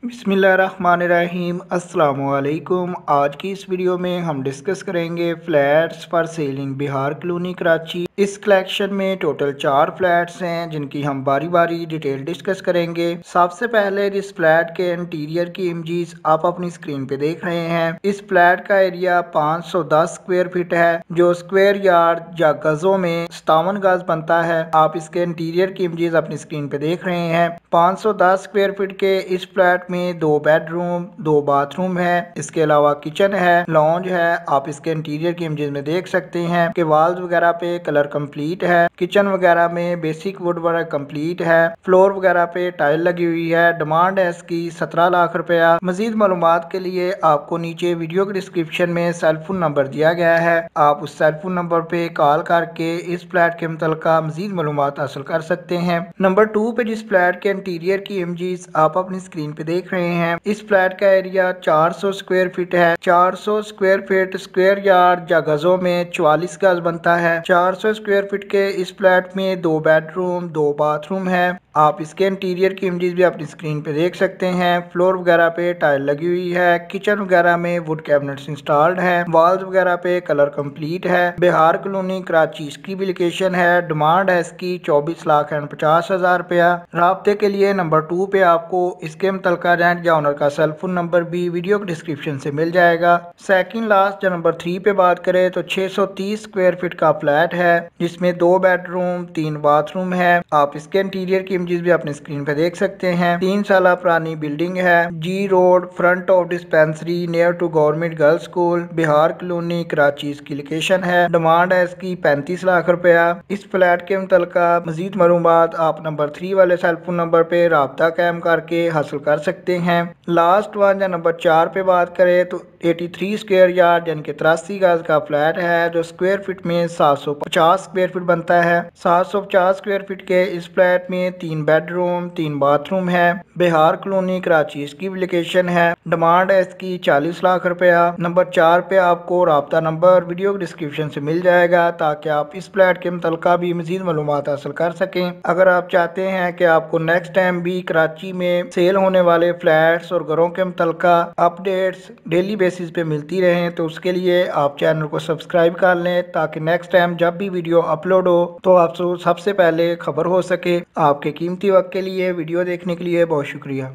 बिस्मिल्लाहिर्रहमानिर्रहीम। अस्सलामुअलैकुम। आज की इस वीडियो में हम डिस्कस करेंगे flats for selling Bihar colony Karachi. इस कलेक्शन में टोटल 4 फ्लैट्स हैं जिनकी हम बारी बारी डिटेल डिस्कस करेंगे। सबसे पहले इस फ्लैट के इंटीरियर की इमेजेस आप अपनी स्क्रीन पे देख रहे हैं। इस फ्लैट का एरिया 510 स्क्वायर फीट है जो स्क्वायर यार्ड या गजों में 57 गज बनता है। आप इसके इंटीरियर की इमेजेस अपनी स्क्रीन पे देख रहे हैं। 510 स्क्वायर फीट के इस फ्लैट में 2 बेडरूम 2 बाथरूम है। इसके अलावा किचन है, लॉन्ज है। आप इसके इंटीरियर की इमेजेस में देख सकते हैं कि वॉल्स वगैरह पे कलर कंप्लीट है। किचन वगैरह में बेसिक वुड वर्क कंप्लीट है। फ्लोर वगैरह पे टाइल लगी हुई है। डिमांड है इसकी 17 लाख रुपया। मजीद मालूमात के लिए आपको नीचे वीडियो के डिस्क्रिप्शन में सेलफोन नंबर दिया गया है। आप उस सेलफोन नंबर पे कॉल करके इस फ्लैट के मुतल्लिका मजीद मालूमात हासिल कर सकते हैं। नंबर 2 पे जिस फ्लैट के इंटीरियर की इमेजेस आप अपनी स्क्रीन पे देख रहे हैं, इस फ्लैट का एरिया 400 स्क्वायर फीट है। 400 स्क्वायर फीट स्क्वायर यार्ड या गजों में 44 गज बनता है। 400 स्क्वायर फीट के इस फ्लैट में 2 बेडरूम 2 बाथरूम है। आप इसके इंटीरियर की इमेजेस भी अपनी स्क्रीन पे देख सकते हैं। फ्लोर वगैरह पे टाइल लगी हुई है। किचन वगैरह में वुड कैबिनेट्स इंस्टॉल्ड है। वॉल्स वगैरह पे कलर कंप्लीट है। बिहार कॉलोनी कराची इसकी भी लोकेशन है। डिमांड है इसकी 24,50,000 रुपया। राब्ते के लिए नंबर 2 पे आपको इसके मुतल्लिका रेंट या ओनर का सेलफोन नंबर भी वीडियो के डिस्क्रिप्शन से मिल जाएगा। सेकंड लास्ट जो नंबर 3 पे बात करें तो 630 स्क्वायर फीट का फ्लैट है जिसमें 2 बेडरूम 3 बाथरूम है। आप इसके इंटीरियर की इमेजेस भी अपनी स्क्रीन पे देख सकते हैं। 3 साल पुरानी बिल्डिंग है। G road front of dispensary near to government girls school Bihar colony Karachi इसकी लोकेशन है। डिमांड है इसकी 35 लाख रुपया। इस फ्लैट के मुतल्लिका मजीद मालूमात आप नंबर 3 वाले सेलफोन नंबर पे राब्ता कायम करके हासिल कर सकते हैं। लास्ट वन या नंबर 4 पे बात करें तो 83 स्क्वायर यार्ड यानी कि 83 गज का फ्लैट है जो स्क्वायर फीट में 750 स्क्वायर फीट बनता है। 750 स्क्वायर फीट के इस फ्लैट में 3 बेडरूम 3 बाथरूम है। बिहार कॉलोनी कराची इसकी भी लोकेशन है। डिमांड है इसकी 40 लाख रुपया। नंबर 4 पे आपको राब्ता नंबर वीडियो के डिस्क्रिप्शन से मिल जाएगा ताकि आप इस फ्लैट के मुतल्लिका भी मजीद मालूमात हासिल कर सकें। अगर आप चाहते हैं कि आपको नेक्स्ट टाइम भी कराची में सेल होने वाले फ्लैट्स और घरों के मुतल्लिका अपडेट्स डेली बेसिस पे मिलती रहें तो उसके लिए आप चैनल को सब्सक्राइब कर लें ताकि नेक्स्ट टाइम जब भी वीडियो अपलोड हो तो आपको सबसे पहले खबर हो सके। आपके कीमती वक्त के लिए वीडियो देखने के लिए बहुत शुक्रिया।